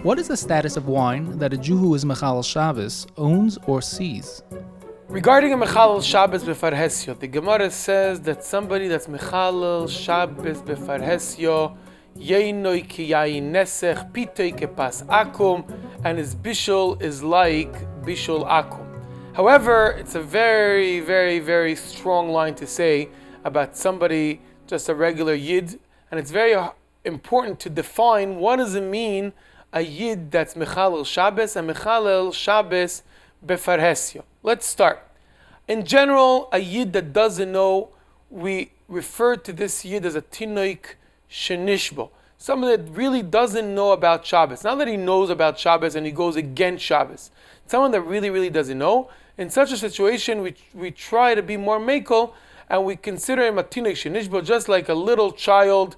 What is the status of wine that a Jew who is mechalel Shabbos owns or sees? Regarding a mechalel Shabbos befarhesyo, the Gemara says that somebody that's mechalel Shabbos befarhesyo yeinoi ki yayin nesech pitoi kepas akum, and his bishul is like bishul akum. However, it's a very, very, very strong line to say about somebody, just a regular yid, and it's very important to define what does it mean a yid that's mechalel Shabbos and mechalel Shabbos befarhesyo. Let's start. In general, a yid that doesn't know, we refer to this yid as a tinoik shenishbo, someone that really doesn't know about Shabbos. Not that he knows about Shabbos and he goes against Shabbos. Someone that really, really doesn't know. In such a situation, we try to be more mekel, and we consider him a tinoik shenishbo, just like a little child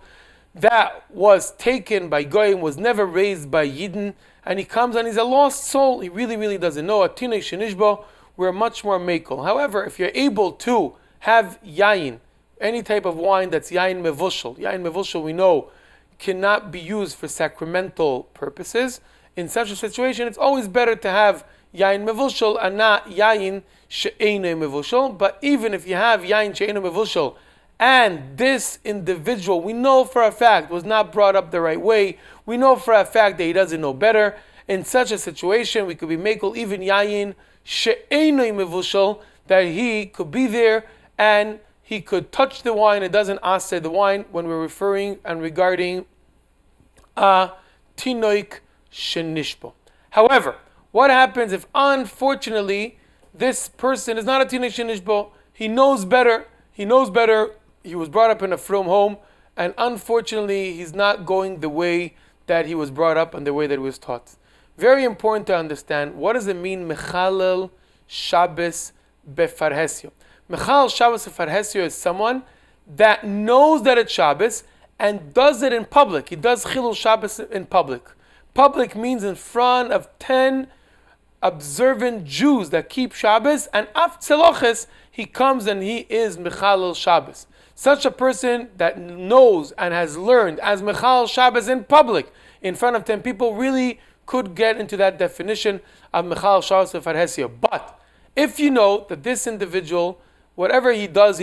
that was taken by goyim, was never raised by yidden, and he comes and he's a lost soul. He really, really doesn't know. A tinoik shenishbo, we're much more mekel. However, if you're able to have yayin, any type of wine that's yayin mevushal, we know cannot be used for sacramental purposes. In such a situation, it's always better to have yayin mevushal and not yayin she'eino mevushal. But even if you have yayin she'eino mevushal, and this individual, we know for a fact, was not brought up the right way, we know for a fact that he doesn't know better, in such a situation, we could be mekel even yayin she'eino mevushal, that he could be there and he could touch the wine. It doesn't aser the wine when we're referring and regarding a tinoik shenishbo. However, what happens if unfortunately this person is not a tinoik shenishbo? He knows better. He was brought up in a frum home, and unfortunately he's not going the way that he was brought up and the way that he was taught. Very important to understand, what does it mean mechalel Shabbos befarhesyo? Mechalel Shabbos befarhesyo is someone that knows that it's Shabbos and does it in public. He does chilul Shabbos in public. Public means in front of 10 observant Jews that keep Shabbos, and af tzeloches, he comes and he is mechalel Shabbos. Such a person that knows and has learned as mechalel Shabbos in public, in front of 10 people, really could get into that definition of mechalel Shabbos befarhesyo. But if you know that this individual, whatever he does,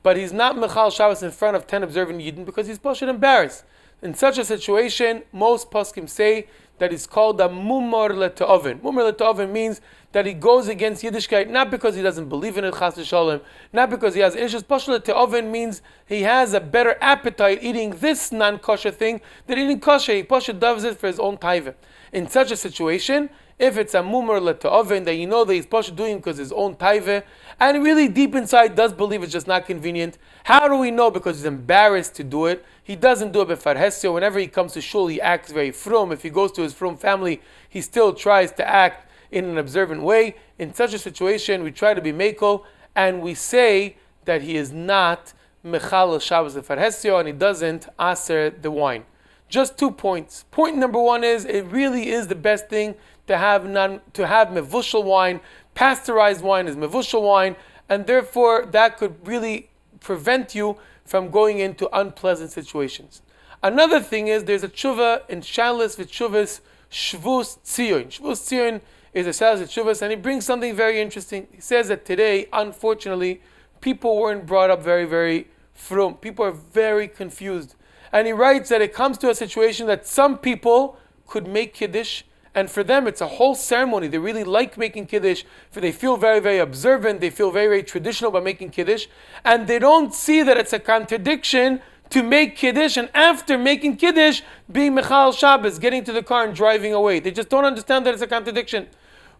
but he's not mechalel Shabbos in front of 10 observant Yidden because he's poshet embarrassed. In such a situation, most poskim say that it's called a mumor le'to'oven. Mumor le'to'oven means that he goes against Yiddishkeit, not because he doesn't believe in it, chas v'sholem, not because he has issues. Poshet le'to'oven means he has a better appetite eating this non-kosher thing than eating kosher. He poshet does it for his own taiva. In such a situation, if it's a mumor le'to'oven, that you know that he's poshet doing because his own taiva, and really deep inside does believe it's just not convenient. How do we know? Because he's embarrassed to do it. He doesn't do it befarhesyo. Whenever he comes to shul, he acts very frum. If he goes to his frum family, he still tries to act in an observant way. In such a situation, we try to be mekel, and we say that he is not mechalel Shabbos befarhesyo, and he doesn't aser the wine. Just 2 points. Point number 1 is, it really is the best thing to have mevushal wine. Pasteurized wine is mevushal wine, and therefore that could really prevent you from going into unpleasant situations. Another thing is, there's a tshuva in Shalos v'tshuvas Shvus Tzion. Shvus Tzion is a Shalos v'tshuvas, and he brings something very interesting. He says that today, unfortunately, people weren't brought up very, very frum. People are very confused. And he writes that it comes to a situation that some people could make Kiddush, and for them it's a whole ceremony. They really like making Kiddush, for they feel very, very observant, they feel very, very traditional about making Kiddush, and they don't see that it's a contradiction to make Kiddush, and after making Kiddush, being mechalel Shabbos, getting to the car and driving away. They just don't understand that it's a contradiction.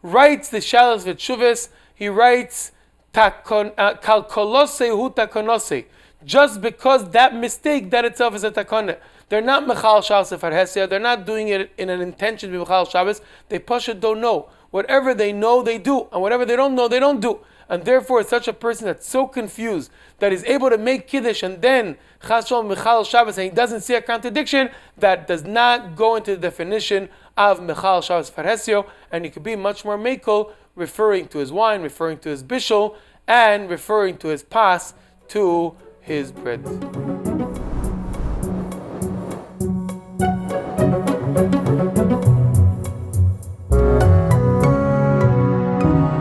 Writes the Shalos v'tshuvas, he writes, kalkolose hu takonose. Just because that mistake, that itself is a takana. They're not mechalel Shabbos befarhesyo. They're not doing it in an intention to be mechalel Shabbos. They pasha don't know. Whatever they know, they do, and whatever they don't know, they don't do. And therefore, it's such a person that's so confused that he's able to make kiddush and then chas shalom mechalel Shabbos, and he doesn't see a contradiction, that does not go into the definition of mechalel Shabbos befarhesyo, and he could be much more mekel, referring to his wine, referring to his bishul, and referring to his pas, to his bread. Shalom.